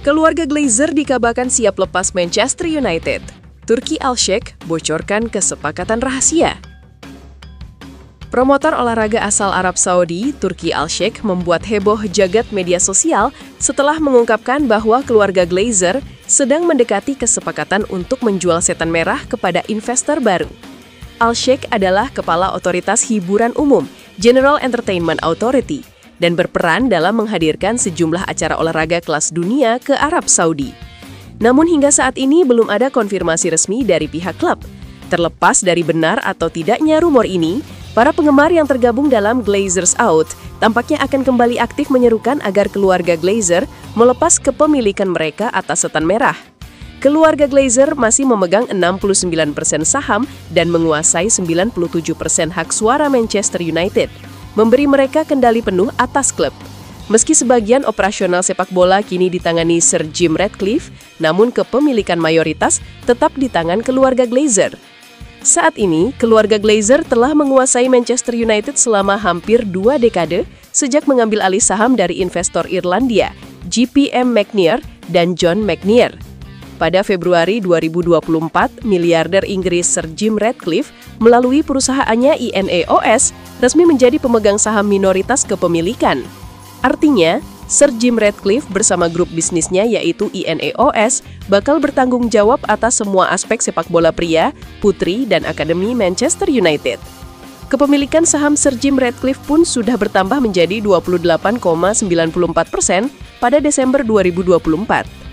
Keluarga Glazer dikabarkan siap lepas Manchester United. Turki Al-Sheikh bocorkan kesepakatan rahasia. Promotor olahraga asal Arab Saudi, Turki Al-Sheikh membuat heboh jagat media sosial setelah mengungkapkan bahwa keluarga Glazer sedang mendekati kesepakatan untuk menjual setan merah kepada investor baru. Al-Sheikh adalah kepala otoritas hiburan umum, General Entertainment Authority, dan berperan dalam menghadirkan sejumlah acara olahraga kelas dunia ke Arab Saudi. Namun hingga saat ini belum ada konfirmasi resmi dari pihak klub. Terlepas dari benar atau tidaknya rumor ini, para penggemar yang tergabung dalam Glazers Out tampaknya akan kembali aktif menyerukan agar keluarga Glazer melepas kepemilikan mereka atas setan merah. Keluarga Glazer masih memegang 69% saham dan menguasai 97% hak suara Manchester United, memberi mereka kendali penuh atas klub. Meski sebagian operasional sepak bola kini ditangani Sir Jim Ratcliffe, namun kepemilikan mayoritas tetap di tangan keluarga Glazer. Saat ini, keluarga Glazer telah menguasai Manchester United selama hampir 2 dekade sejak mengambil alih saham dari investor Irlandia, GPM McNair dan John McNair. Pada Februari 2024, miliarder Inggris Sir Jim Ratcliffe melalui perusahaannya INEOS resmi menjadi pemegang saham minoritas kepemilikan. Artinya, Sir Jim Ratcliffe bersama grup bisnisnya yaitu INEOS bakal bertanggung jawab atas semua aspek sepak bola pria, putri, dan akademi Manchester United. Kepemilikan saham Sir Jim Ratcliffe pun sudah bertambah menjadi 28,94% pada Desember 2024.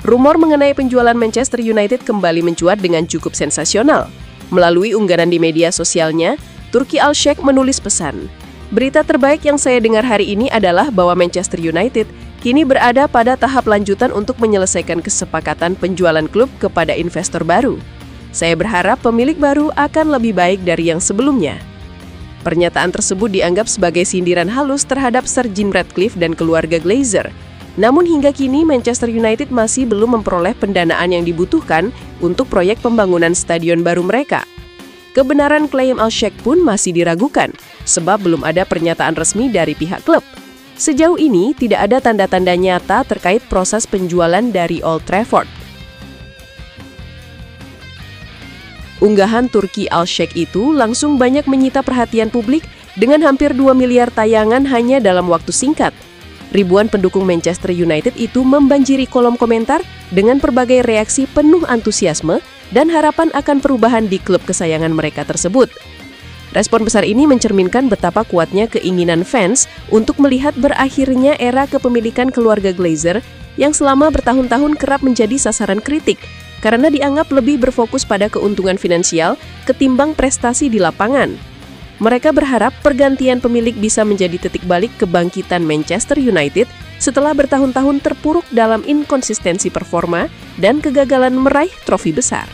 Rumor mengenai penjualan Manchester United kembali mencuat dengan cukup sensasional. Melalui unggahan di media sosialnya, Turki Al-Sheikh menulis pesan, "Berita terbaik yang saya dengar hari ini adalah bahwa Manchester United kini berada pada tahap lanjutan untuk menyelesaikan kesepakatan penjualan klub kepada investor baru. Saya berharap pemilik baru akan lebih baik dari yang sebelumnya." Pernyataan tersebut dianggap sebagai sindiran halus terhadap Sir Jim Ratcliffe dan keluarga Glazer. Namun hingga kini Manchester United masih belum memperoleh pendanaan yang dibutuhkan untuk proyek pembangunan stadion baru mereka. Kebenaran klaim Al-Sheikh pun masih diragukan, sebab belum ada pernyataan resmi dari pihak klub. Sejauh ini tidak ada tanda-tanda nyata terkait proses penjualan dari Old Trafford. Unggahan Turki Al-Sheikh itu langsung banyak menyita perhatian publik dengan hampir 2 miliar tayangan hanya dalam waktu singkat. Ribuan pendukung Manchester United itu membanjiri kolom komentar dengan berbagai reaksi penuh antusiasme dan harapan akan perubahan di klub kesayangan mereka tersebut. Respon besar ini mencerminkan betapa kuatnya keinginan fans untuk melihat berakhirnya era kepemilikan keluarga Glazer yang selama bertahun-tahun kerap menjadi sasaran kritik karena dianggap lebih berfokus pada keuntungan finansial ketimbang prestasi di lapangan. Mereka berharap pergantian pemilik bisa menjadi titik balik kebangkitan Manchester United setelah bertahun-tahun terpuruk dalam inkonsistensi performa dan kegagalan meraih trofi besar.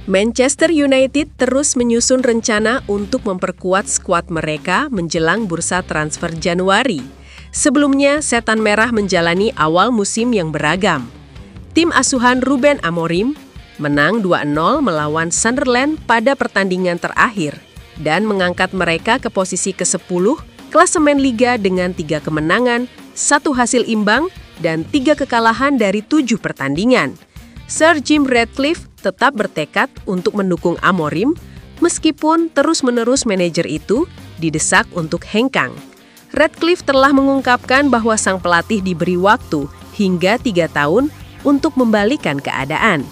Manchester United terus menyusun rencana untuk memperkuat skuad mereka menjelang bursa transfer Januari. Sebelumnya, setan merah menjalani awal musim yang beragam. Tim asuhan Ruben Amorim menang 2-0 melawan Sunderland pada pertandingan terakhir dan mengangkat mereka ke posisi ke-10 klasemen Liga dengan 3 kemenangan, 1 hasil imbang, dan 3 kekalahan dari 7 pertandingan. Sir Jim Ratcliffe tetap bertekad untuk mendukung Amorim meskipun terus-menerus manajer itu didesak untuk hengkang. Ratcliffe telah mengungkapkan bahwa sang pelatih diberi waktu hingga 3 tahun untuk membalikan keadaan.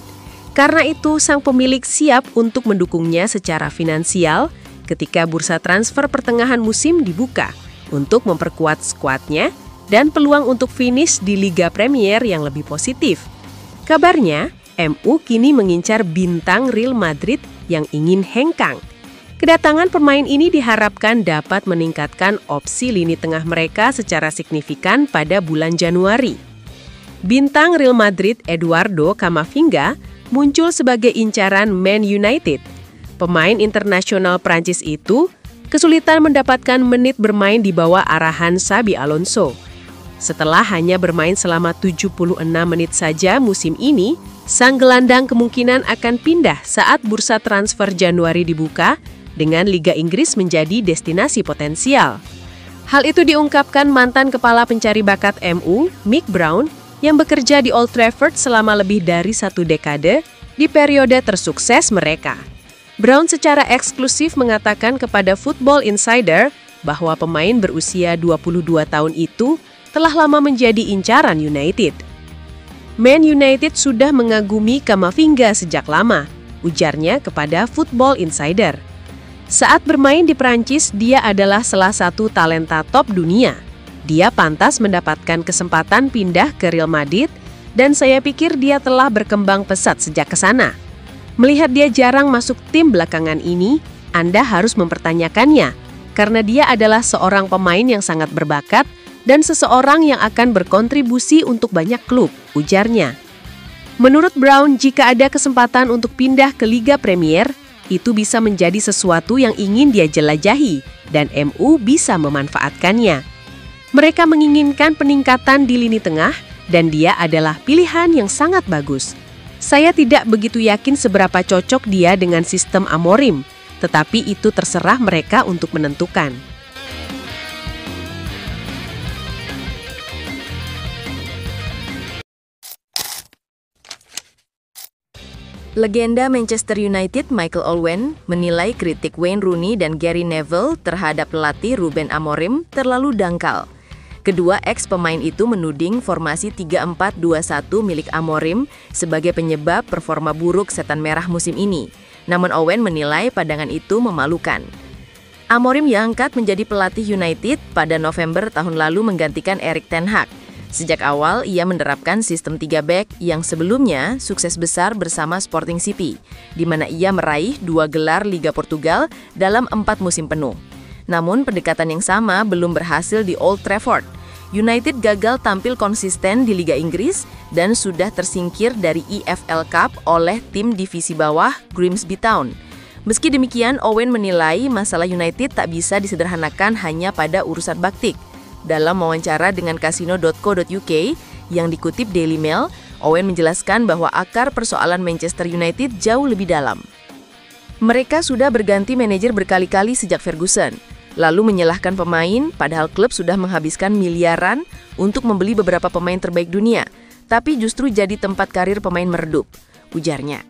Karena itu, sang pemilik siap untuk mendukungnya secara finansial ketika bursa transfer pertengahan musim dibuka untuk memperkuat skuadnya dan peluang untuk finish di Liga Premier yang lebih positif. Kabarnya, MU kini mengincar bintang Real Madrid yang ingin hengkang. Kedatangan pemain ini diharapkan dapat meningkatkan opsi lini tengah mereka secara signifikan pada bulan Januari. Bintang Real Madrid Eduardo Camavinga muncul sebagai incaran Man United. Pemain internasional Prancis itu kesulitan mendapatkan menit bermain di bawah arahan Xabi Alonso. Setelah hanya bermain selama 76 menit saja musim ini, sang gelandang kemungkinan akan pindah saat bursa transfer Januari dibuka dengan Liga Inggris menjadi destinasi potensial. Hal itu diungkapkan mantan kepala pencari bakat MU, Mick Brown, yang bekerja di Old Trafford selama lebih dari 1 dekade di periode tersukses mereka. Brown secara eksklusif mengatakan kepada Football Insider bahwa pemain berusia 22 tahun itu telah lama menjadi incaran United. Man United sudah mengagumi Camavinga sejak lama, ujarnya kepada Football Insider. Saat bermain di Prancis, dia adalah salah satu talenta top dunia. Dia pantas mendapatkan kesempatan pindah ke Real Madrid, dan saya pikir dia telah berkembang pesat sejak ke sana. Melihat dia jarang masuk tim belakangan ini, Anda harus mempertanyakannya, karena dia adalah seorang pemain yang sangat berbakat dan seseorang yang akan berkontribusi untuk banyak klub, ujarnya. Menurut Brown, jika ada kesempatan untuk pindah ke Liga Premier, itu bisa menjadi sesuatu yang ingin dia jelajahi, dan MU bisa memanfaatkannya. Mereka menginginkan peningkatan di lini tengah, dan dia adalah pilihan yang sangat bagus. Saya tidak begitu yakin seberapa cocok dia dengan sistem Amorim, tetapi itu terserah mereka untuk menentukan. Legenda Manchester United Michael Owen menilai kritik Wayne Rooney dan Gary Neville terhadap pelatih Ruben Amorim terlalu dangkal. Kedua ex-pemain itu menuding formasi 3-4-2-1 milik Amorim sebagai penyebab performa buruk Setan Merah musim ini. Namun Owen menilai pandangan itu memalukan. Amorim diangkat menjadi pelatih United pada November tahun lalu menggantikan Erik ten Hag. Sejak awal, ia menerapkan sistem 3 back yang sebelumnya sukses besar bersama Sporting CP, di mana ia meraih 2 gelar Liga Portugal dalam 4 musim penuh. Namun, pendekatan yang sama belum berhasil di Old Trafford. United gagal tampil konsisten di Liga Inggris dan sudah tersingkir dari EFL Cup oleh tim divisi bawah Grimsby Town. Meski demikian, Owen menilai masalah United tak bisa disederhanakan hanya pada urusan baktik. Dalam wawancara dengan Casino.co.uk yang dikutip Daily Mail, Owen menjelaskan bahwa akar persoalan Manchester United jauh lebih dalam. Mereka sudah berganti manajer berkali-kali sejak Ferguson, lalu menyalahkan pemain padahal klub sudah menghabiskan miliaran untuk membeli beberapa pemain terbaik dunia, tapi justru jadi tempat karir pemain meredup, ujarnya.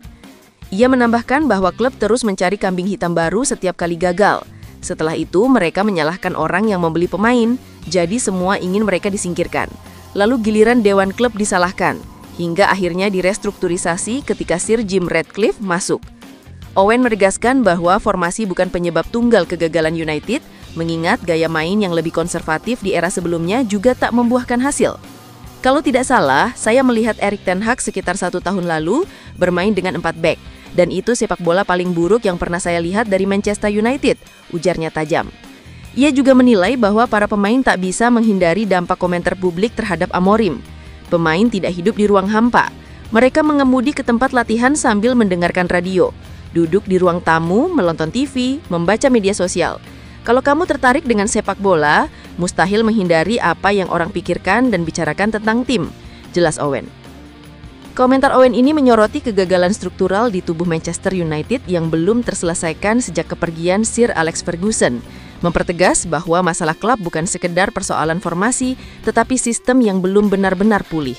Ia menambahkan bahwa klub terus mencari kambing hitam baru setiap kali gagal. Setelah itu, mereka menyalahkan orang yang membeli pemain, jadi semua ingin mereka disingkirkan. Lalu giliran Dewan Klub disalahkan, hingga akhirnya direstrukturisasi ketika Sir Jim Ratcliffe masuk. Owen menegaskan bahwa formasi bukan penyebab tunggal kegagalan United, mengingat gaya main yang lebih konservatif di era sebelumnya juga tak membuahkan hasil. Kalau tidak salah, saya melihat Erik ten Hag sekitar 1 tahun lalu bermain dengan 4 back, dan itu sepak bola paling buruk yang pernah saya lihat dari Manchester United, ujarnya tajam. Ia juga menilai bahwa para pemain tak bisa menghindari dampak komentar publik terhadap Amorim. Pemain tidak hidup di ruang hampa. Mereka mengemudi ke tempat latihan sambil mendengarkan radio, duduk di ruang tamu, menonton TV, membaca media sosial. Kalau kamu tertarik dengan sepak bola, mustahil menghindari apa yang orang pikirkan dan bicarakan tentang tim, jelas Owen. Komentar Owen ini menyoroti kegagalan struktural di tubuh Manchester United yang belum terselesaikan sejak kepergian Sir Alex Ferguson, mempertegas bahwa masalah klub bukan sekedar persoalan formasi, tetapi sistem yang belum benar-benar pulih.